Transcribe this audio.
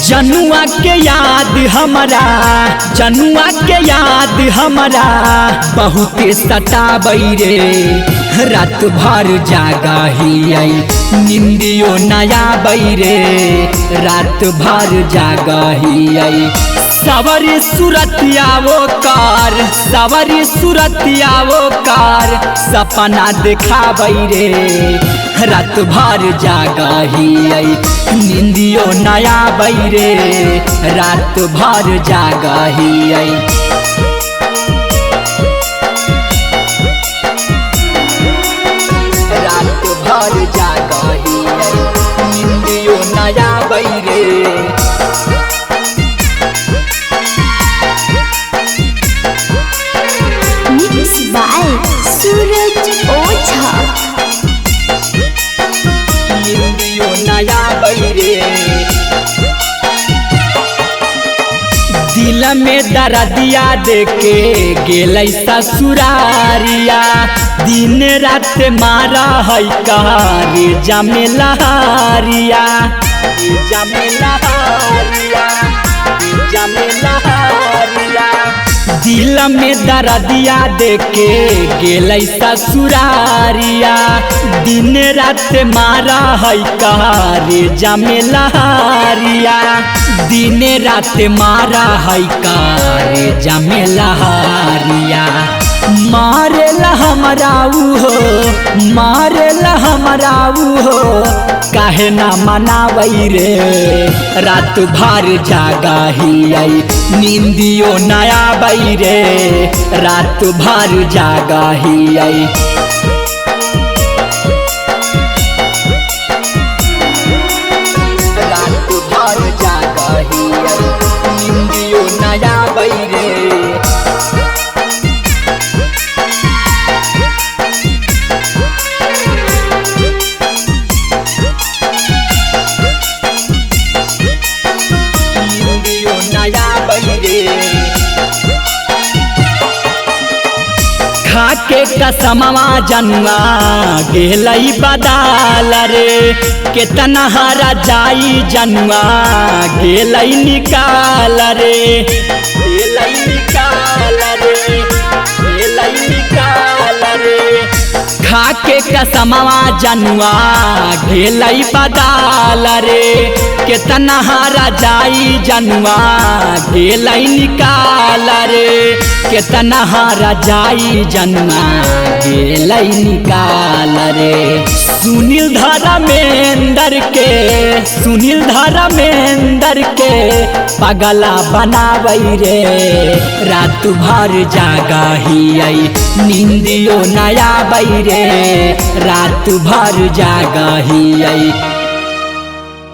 जनुआ के याद हमारा बहुते सताबै रे। रात भर जागा ही आई निंदियो नया बैरे। रात भर जागा ही आई सवरी सूरतिया वो कार सपना दिखाबै रे। रात भर जागा ही आई निंदियो नया बैरे। रात भर जागा ही आई रात भर जागा ही आई निंदियो नया बैरे। मिक्स बाय सूरज ओझा। निंदियो नया बैरे। दिल में दर्दिया देके गेलै ससुरारिया। दिन रात मारा है रे जमेलहारिया। दिल में दर्दिया देके गेलै ससुरारिया। दिन रात मारा है रे जमेलहारिया। दिन रात मारा है रे जमेलहारिया। मारेला हमरा हो काहे ना मनावै रे। रात भर जागा ही आई निंदियो नया बैरे। रात भर जागा ही आई रात भर जागा ही आई निंदियो नया बैरे। खाके कसमवा जनुआ गेलै बदाल रे। केतना हारा जाई जनुआ गेलै निकाल रे। खाके कसमवा जनुआ गेलै बदाल रे। केतना हारा जाई जनुआ गेलै निकाल रे। केतना हारा जाई जनुआ गेलै निकाल रे। सुनील धर्मेंद्र के पगला बनाबै रे। रात भर जागा ही आई निंदियो नया बैरे। रात भर जागा ही आई